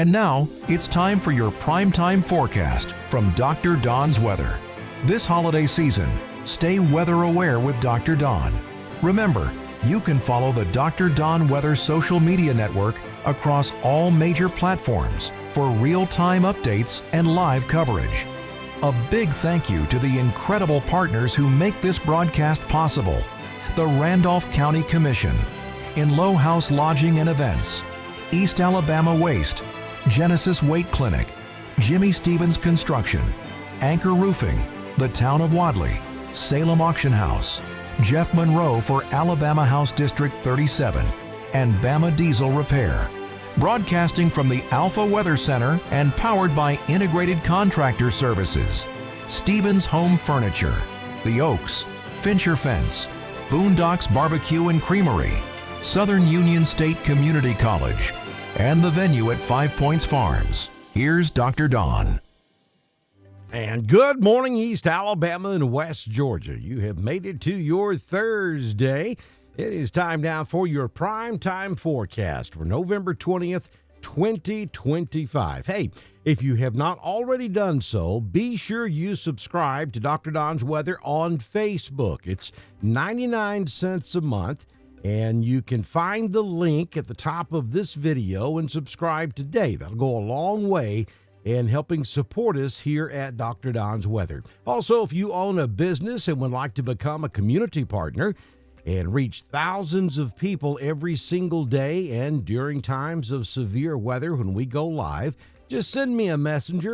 And now, it's time for your primetime forecast from Dr. Don's Weather. This holiday season, stay weather aware with Dr. Don. Remember, you can follow the Dr. Don Weather social media network across all major platforms for real-time updates and live coverage. A big thank you to the incredible partners who make this broadcast possible. The Randolph County Commission, Inlow House Lodging and Events, East Alabama Waste, Genesis Weight Clinic, Jimmy Stevens Construction, Anchor Roofing, the Town of Wadley, Salem Auction House, Jeff Monroe for Alabama House District 37, and Bama Diesel Repair. Broadcasting from the Alpha Weather Center and powered by Integrated Contractor Services, Stevens Home Furniture, The Oaks, Fincher Fence, Boondocks Barbecue and Creamery, Southern Union State Community College, and the venue at Five Points Farms. Here's Dr. Don. And good morning, East Alabama and West Georgia. You have made it to your Thursday. It is time now for your primetime forecast for November 20th, 2025. Hey, if you have not already done so, be sure you subscribe to Dr. Don's Weather on Facebook. It's 99 cents a month. And you can find the link at the top of this video and subscribe today. That'll go a long way in helping support us here at Dr. Don's Weather. Also, if you own a business and would like to become a community partner and reach thousands of people every single day and during times of severe weather when we go live, just send me a message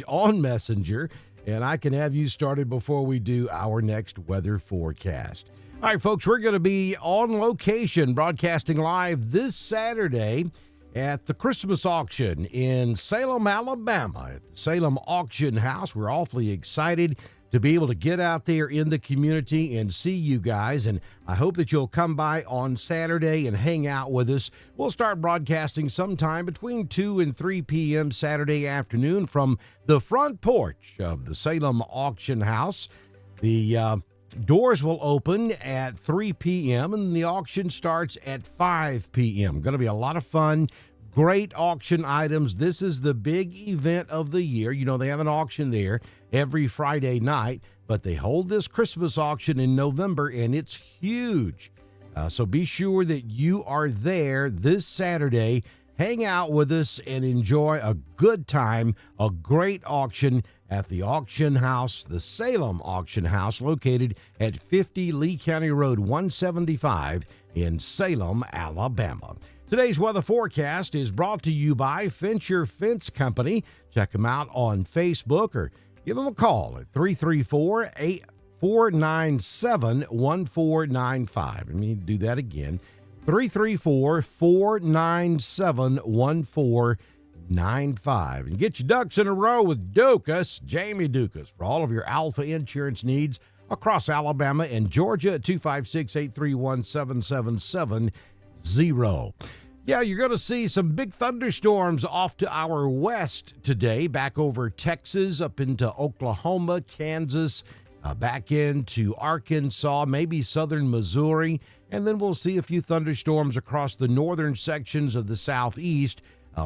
on Messenger, and I can have you started before we do our next weather forecast. All right, folks, we're going to be on location broadcasting live this Saturday at the Christmas auction in Salem, Alabama, at the Salem Auction House. We're awfully excited to be able to get out there in the community and see you guys, and I hope that you'll come by on Saturday and hang out with us. We'll start broadcasting sometime between 2 and 3 p.m. Saturday afternoon from the front porch of the Salem Auction House. The doors will open at 3 p.m. and the auction starts at 5 p.m. Going to be a lot of fun, great auction items. This is the big event of the year. You know, they have an auction there every Friday night, but they hold this Christmas auction in November, and it's huge. So be sure that you are there this Saturday. Hang out with us and enjoy a good time, a great auction at the auction house, the Salem Auction House, located at 50 Lee County Road 175 in Salem, Alabama. Today's weather forecast is brought to you by Fincher Fence Company. Check them out on Facebook or give them a call at 334-497-1495. Let me do that again. 334-497-1495. And get your ducks in a row with Dukas, Jamie Dukas, for all of your Alpha insurance needs across Alabama and Georgia at 256-831-7770. Yeah, you're going to see some big thunderstorms off to our west today, back over Texas, up into Oklahoma, Kansas, back into Arkansas, maybe southern Missouri, and then we'll see a few thunderstorms across the northern sections of the southeast.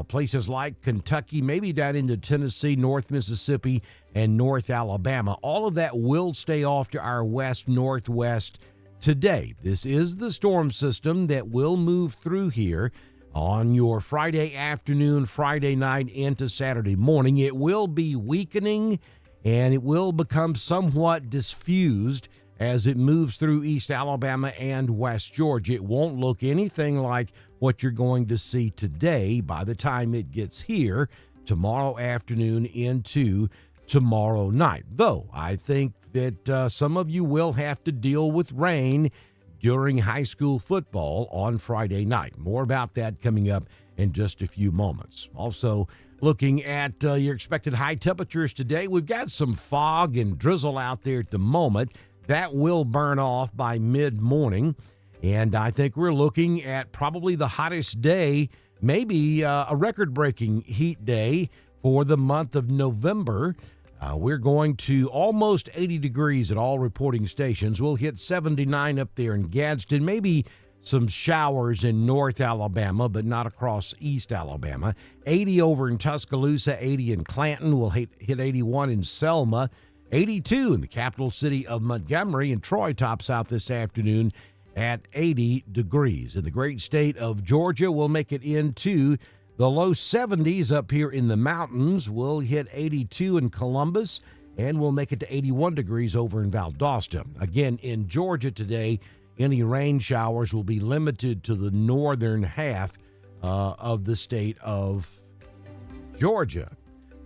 Places like Kentucky, maybe down into Tennessee, North Mississippi, and North Alabama. All of that will stay off to our west-northwest today. This is the storm system that will move through here on your Friday afternoon, Friday night into Saturday morning. It will be weakening, and it will become somewhat diffused as it moves through East Alabama and West Georgia. It won't look anything like what you're going to see today by the time it gets here tomorrow afternoon into tomorrow night. Though I think that some of you will have to deal with rain during high school football on Friday night. More about that coming up in just a few moments. Also, looking at your expected high temperatures today, we've got some fog and drizzle out there at the moment. That will burn off by mid-morning. And I think we're looking at probably the hottest day, maybe a record-breaking heat day for the month of November. We're going to almost 80 degrees at all reporting stations. We'll hit 79 up there in Gadsden, maybe some showers in North Alabama, but not across East Alabama. 80 over in Tuscaloosa, 80 in Clanton. We'll hit 81 in Selma, 82 in the capital city of Montgomery, and Troy tops out this afternoon at 80 degrees. In the great state of Georgia, we'll make it into the low 70s up here in the mountains. We'll hit 82 in Columbus, and we'll make it to 81 degrees over in Valdosta. Again, in Georgia today, any rain showers will be limited to the northern half of the state of Georgia.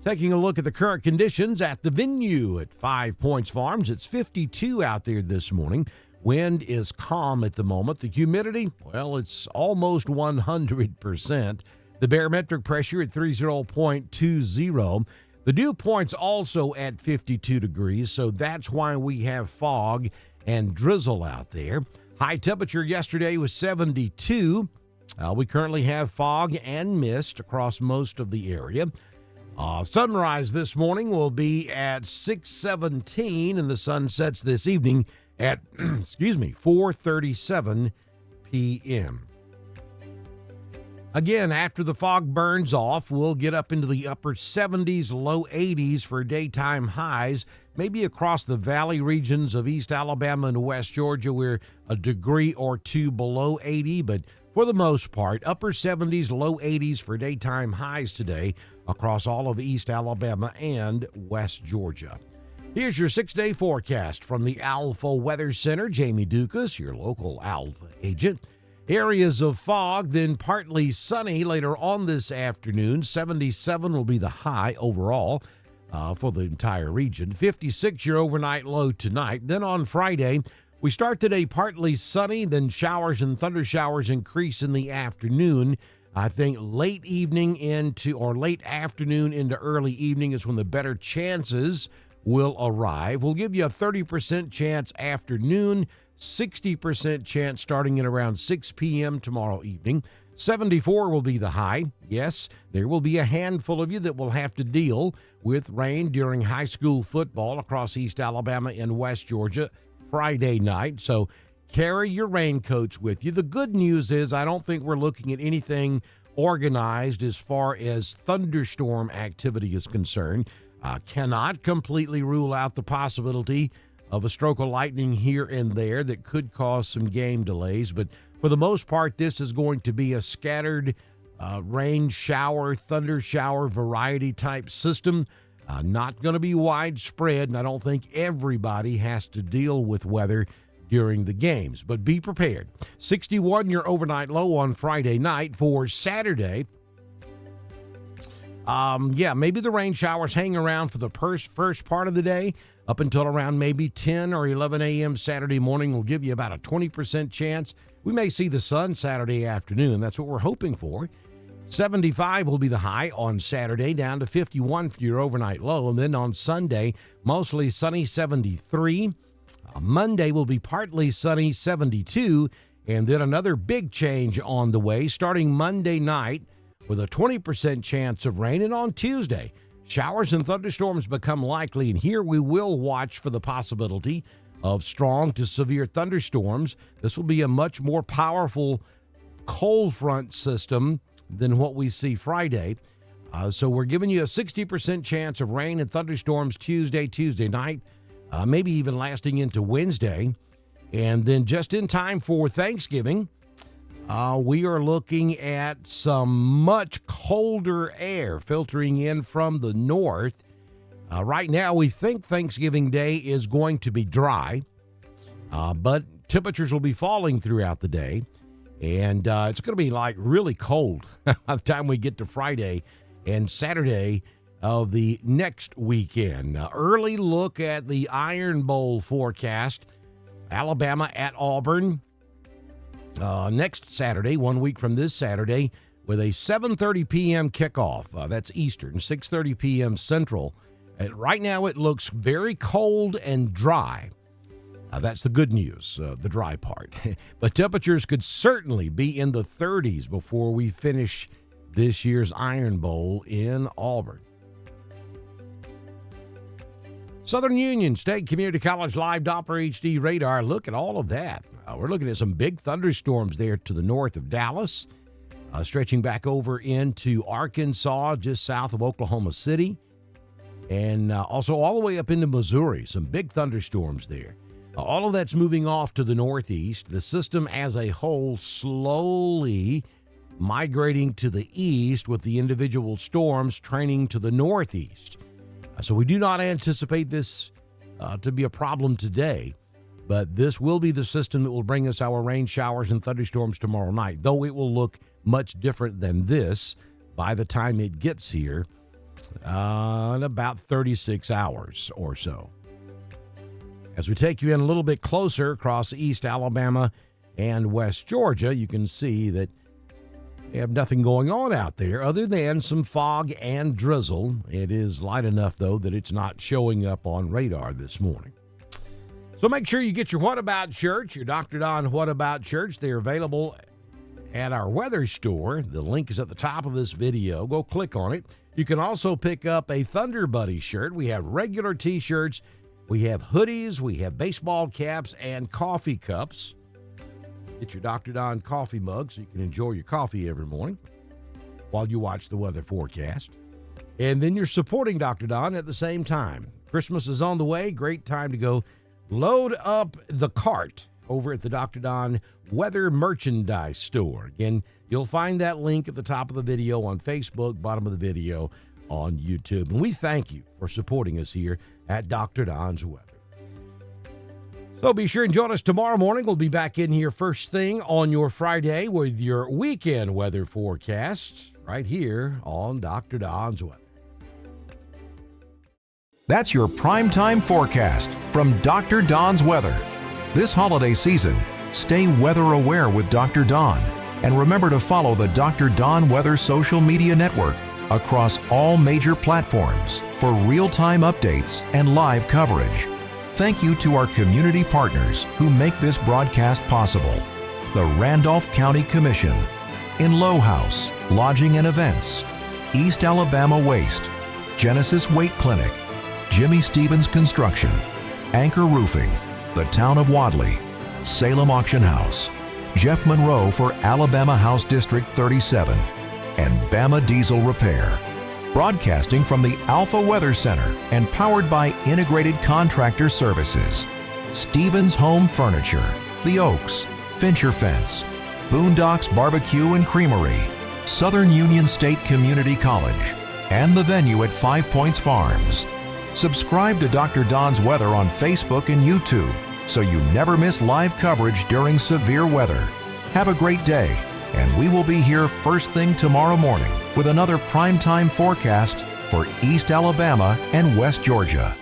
Taking a look at the current conditions at the venue at 5 Points Farms, it's 52 out there this morning. Wind is calm at the moment. The humidity, well, it's almost 100%. The barometric pressure at 30.20. The dew point's also at 52 degrees, so that's why we have fog and drizzle out there. High temperature yesterday was 72. We currently have fog and mist across most of the area. Sunrise this morning will be at 6:17, and the sun sets this evening at 4:37 p.m. Again, after the fog burns off, we'll get up into the upper 70s, low 80s for daytime highs. Maybe across the valley regions of East Alabama and West Georgia, we're a degree or two below 80, but for the most part, upper 70s, low 80s for daytime highs today across all of East Alabama and West Georgia. Here's your 6-day forecast from the Alpha Weather Center. Jamie Dukas, your local Alpha agent. Areas of fog, then partly sunny later on this afternoon. 77 will be the high overall for the entire region. 56 your overnight low tonight. Then on Friday, we start today partly sunny, then showers and thunder showers increase in the afternoon. I think late evening late afternoon into early evening is when the better chances will arrive. We'll give you a 30% chance afternoon, 60% chance starting at around 6 p.m. tomorrow evening. 74 will be the high. Yes, there will be a handful of you that will have to deal with rain during high school football across East Alabama and West Georgia Friday night. So carry your raincoats with you. The good news is I don't think we're looking at anything organized as far as thunderstorm activity is concerned. Cannot completely rule out the possibility of a stroke of lightning here and there that could cause some game delays. But for the most part, this is going to be a scattered rain shower, thunder shower variety type system. Not going to be widespread, and I don't think everybody has to deal with weather during the games. But be prepared. 61 your overnight low on Friday night. For Saturday, maybe the rain showers hang around for the first part of the day up until around maybe 10 or 11 a.m. Saturday morning. Will give you about a 20% chance. We may see the sun Saturday afternoon. That's what we're hoping for. 75 will be the high on Saturday, down to 51 for your overnight low. And then on Sunday, mostly sunny, 73. Monday will be partly sunny, 72. And then another big change on the way starting Monday night, with a 20% chance of rain. And on Tuesday, showers and thunderstorms become likely, and here we will watch for the possibility of strong to severe thunderstorms. This will be a much more powerful cold front system than what we see Friday. So we're giving you a 60% chance of rain and thunderstorms Tuesday night, maybe even lasting into Wednesday. And then just in time for Thanksgiving, we are looking at some much colder air filtering in from the north. Right now, we think Thanksgiving Day is going to be dry, but temperatures will be falling throughout the day, and it's going to be like really cold by the time we get to Friday and Saturday of the next weekend. Early look at the Iron Bowl forecast. Alabama at Auburn. Next Saturday, 1 week from this Saturday, with a 7:30 p.m. kickoff. That's Eastern, 6:30 p.m. Central. Right now, it looks very cold and dry. That's the good news, the dry part. But temperatures could certainly be in the 30s before we finish this year's Iron Bowl in Auburn. Southern Union State Community College Live Doppler HD radar. Look at all of that. We're looking at some big thunderstorms there to the north of Dallas, stretching back over into Arkansas, just south of Oklahoma City, and also all the way up into Missouri. Some big thunderstorms there. All of that's moving off to the northeast. The system as a whole slowly migrating to the east, with the individual storms trending to the northeast. So we do not anticipate this to be a problem today, but this will be the system that will bring us our rain showers and thunderstorms tomorrow night, though it will look much different than this by the time it gets here in about 36 hours or so. As we take you in a little bit closer across East Alabama and West Georgia, you can see that we have nothing going on out there other than some fog and drizzle. It is light enough, though, that it's not showing up on radar this morning. So make sure you get your What About shirts, your Dr. Don What About shirts. They're available at our weather store. The link is at the top of this video. Go click on it. You can also pick up a Thunder Buddy shirt. We have regular T-shirts. We have hoodies, we have baseball caps, and coffee cups. Get your Dr. Don coffee mug so you can enjoy your coffee every morning while you watch the weather forecast. And then you're supporting Dr. Don at the same time. Christmas is on the way. Great time to go load up the cart over at the Dr. Don Weather Merchandise Store. Again, you'll find that link at the top of the video on Facebook, bottom of the video on YouTube. And we thank you for supporting us here at Dr. Don's Weather. So be sure and join us tomorrow morning. We'll be back in here first thing on your Friday with your weekend weather forecast right here on Dr. Don's Weather. That's your primetime forecast from Dr. Don's Weather. This holiday season, stay weather aware with Dr. Don, and remember to follow the Dr. Don Weather social media network across all major platforms for real-time updates and live coverage. Thank you to our community partners who make this broadcast possible. The Randolph County Commission, Inlow House, Lodging and Events, East Alabama Waste, Genesis Weight Clinic, Jimmy Stevens Construction, Anchor Roofing, the Town of Wadley, Salem Auction House, Jeff Monroe for Alabama House District 37, and Bama Diesel Repair. Broadcasting from the Alpha Weather Center and powered by Integrated Contractor Services, Stevens Home Furniture, The Oaks, Fincher Fence, Boondocks Barbecue and Creamery, Southern Union State Community College, and the venue at 5 Points Farms. Subscribe to Dr. Don's Weather on Facebook and YouTube so you never miss live coverage during severe weather. Have a great day, and we will be here first thing tomorrow morning with another primetime forecast for East Alabama and West Georgia.